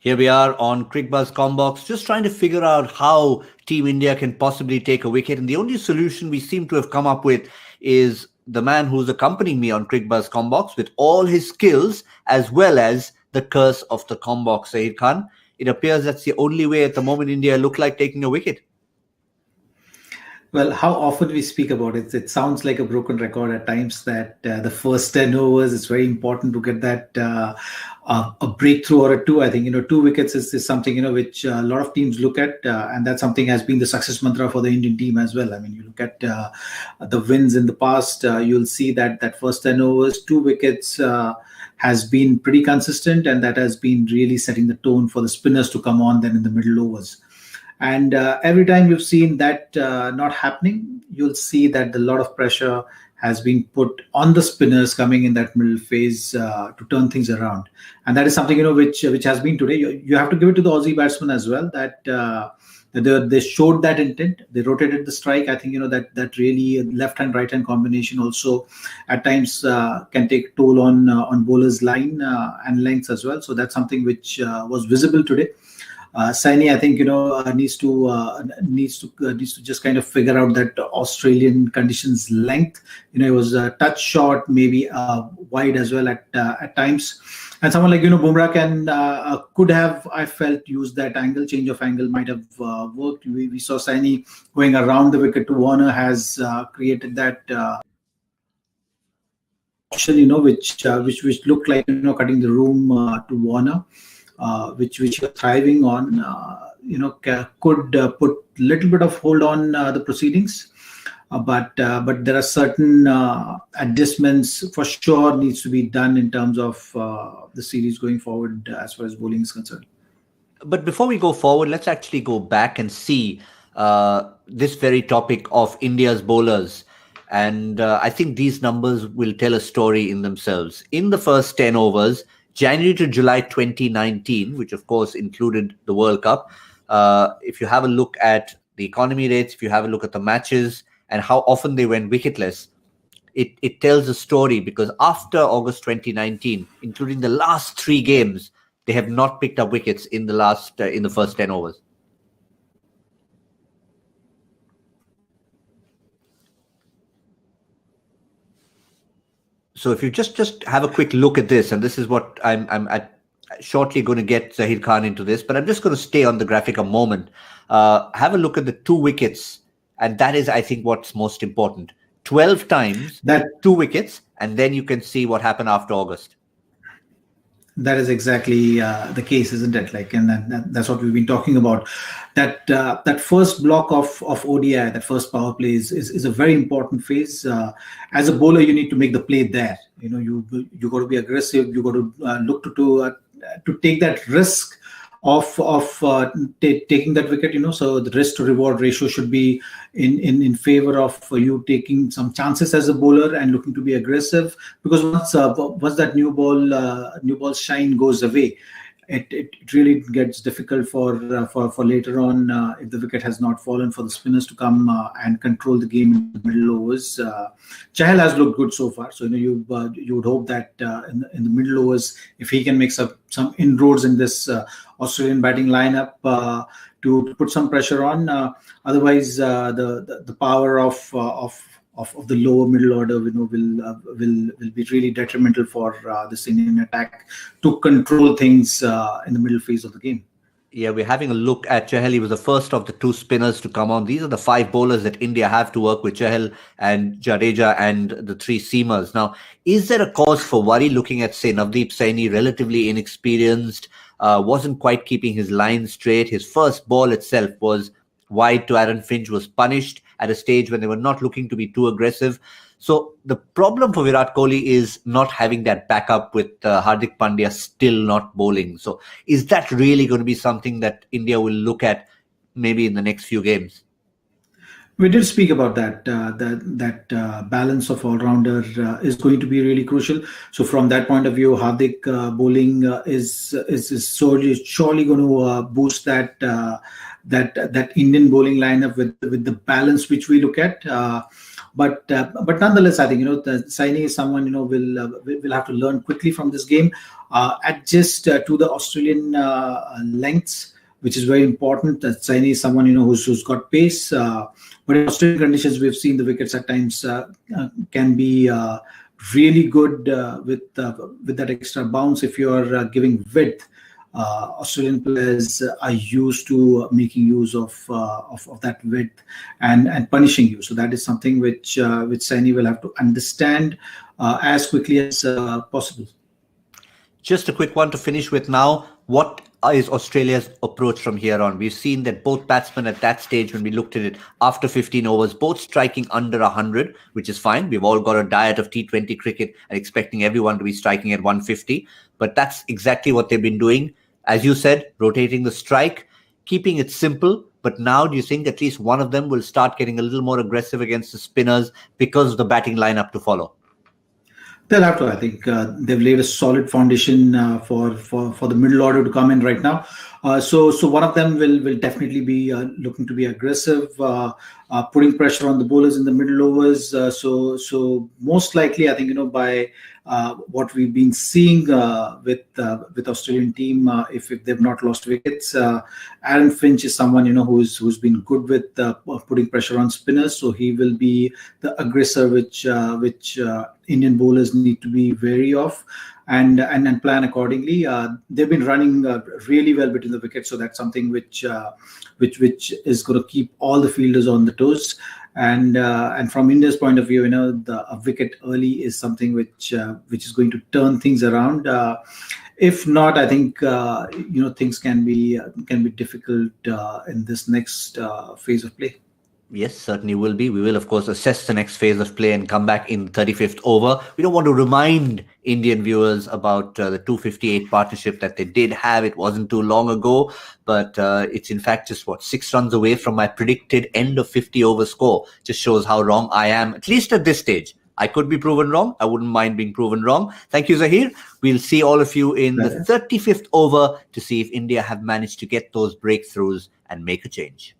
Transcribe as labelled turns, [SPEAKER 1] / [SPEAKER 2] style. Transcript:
[SPEAKER 1] Here we are on Cricbuzz Comm Box, just trying to figure out how Team India can possibly take a wicket. And the only solution we seem to have come up with is the man who's accompanying me on Cricbuzz Comm Box with all his skills, as well as the curse of the Comm Box, Zaheer Khan. It appears that's the only way at the moment India look like taking a wicket.
[SPEAKER 2] Well, how often we speak about it, it sounds like a broken record at times that the first 10 overs, it's very important to get that a breakthrough or a two. I think, 2 wickets is something, which a lot of teams look at. And that's something has been the success mantra for the Indian team as well. I mean, you look at the wins in the past, you'll see that first 10 overs, 2 wickets has been pretty consistent. And that has been really setting the tone for the spinners to come on then in the middle overs. And every time you've seen that not happening, you'll see that a lot of pressure has been put on the spinners coming in that middle phase to turn things around. And that is something, which has been today. You have to give it to the Aussie batsmen as well, that they showed that intent. They rotated the strike. I think, that really left-hand, right-hand combination also at times can take toll on bowlers' line and lengths as well. So that's something which was visible today. Saini, I think, needs to just kind of figure out that Australian conditions length. It was a touch short, maybe wide as well at times. And someone like Bumrah could have, I felt, used that angle. Change of angle might have worked. We saw Saini going around the wicket to Warner has created that option, which looked like cutting the room to Warner. Which you're thriving on, could put a little bit of hold on the proceedings. But there are certain adjustments for sure needs to be done in terms of the series going forward as far as bowling is concerned.
[SPEAKER 1] But before we go forward, let's actually go back and see this very topic of India's bowlers. And I think these numbers will tell a story in themselves. In the first 10 overs, January to July 2019, which of course included the World Cup. If you have a look at the economy rates, if you have a look at the matches and how often they went wicketless, it tells a story, because after August 2019, including the last 3 games, they have not picked up wickets in the first 10 overs. So if you just have a quick look at this, and this is what I'm shortly going to get Zaheer Khan into this, but I'm just going to stay on the graphic a moment. Have a look at the 2 wickets, and that is, I think, what's most important. 12 times, that 2 wickets, and then you can see what happened after August.
[SPEAKER 2] That is exactly the case, isn't it? And that's what we've been talking about. That first block of ODI, that first power play is a very important phase. As a bowler, you need to make the play there. You got to be aggressive. You got to look to take that risk of taking that wicket. So the risk to reward ratio should be in favor of you taking some chances as a bowler and looking to be aggressive, because once that new ball shine goes away, it really gets difficult for later on if the wicket has not fallen, for the spinners to come and control the game in the middle overs. Chahal has looked good so far, so you would hope that in the middle overs, if he can make some inroads in this Australian batting lineup to put some pressure on. Otherwise, the power of the lower middle order, will be really detrimental for this Indian attack to control things in the middle phase of the game.
[SPEAKER 1] Yeah, we're having a look at Chahal. He was the first of the 2 spinners to come on. These are the 5 bowlers that India have to work with: Chahal and Jadeja and the 3 seamers. Now, is there a cause for worry looking at, say, Navdeep Saini, relatively inexperienced, wasn't quite keeping his line straight? His first ball itself was wide to Aaron Finch, was punished at a stage when they were not looking to be too aggressive. So the problem for Virat Kohli is not having that backup with Hardik Pandya still not bowling. So is that really going to be something that India will look at maybe in the next few games?
[SPEAKER 2] We did speak about that. That balance of all-rounder is going to be really crucial. So from that point of view, Hardik bowling is surely going to boost that Indian bowling lineup with the balance which we look at. But nonetheless, I think Saini is someone will have to learn quickly from this game, adjust to the Australian lengths, which is very important. Saini is someone who's got pace, but in Australian conditions, we've seen the wickets at times can be really good with that extra bounce. If you're giving width, Australian players are used to making use of that width and punishing you. So that is something which Saini will have to understand as quickly as possible.
[SPEAKER 1] Just a quick one to finish with now. What is Australia's approach from here on? We've seen that both batsmen at that stage, when we looked at it after 15 overs, both striking under 100, which is fine. We've all got a diet of T20 cricket and expecting everyone to be striking at 150. But that's exactly what they've been doing. As you said, rotating the strike, keeping it simple. But now do you think at least one of them will start getting a little more aggressive against the spinners because of the batting lineup to follow?
[SPEAKER 2] They'll have to. I think they've laid a solid foundation for the middle order to come in right now. So one of them will definitely be looking to be aggressive, putting pressure on the bowlers in the middle overs. So most likely, I think by what we've been seeing with Australian team, if they've not lost wickets, Aaron Finch is someone who's been good with putting pressure on spinners. So he will be the aggressor, which Indian bowlers need to be wary of and plan accordingly. They've been running really well between the wickets, so that's something which is going to keep all the fielders on the toes. And from India's point of view, a wicket early is something which is going to turn things around. If not, I think things can be difficult in this next phase of play.
[SPEAKER 1] Yes, certainly will be. We will, of course, assess the next phase of play and come back in the 35th over. We don't want to remind Indian viewers about the 258 partnership that they did have. It wasn't too long ago, but it's in fact just 6 runs away from my predicted end of 50 over score. Just shows how wrong I am, at least at this stage. I could be proven wrong. I wouldn't mind being proven wrong. Thank you, Zaheer. We'll see all of you in the 35th over to see if India have managed to get those breakthroughs and make a change.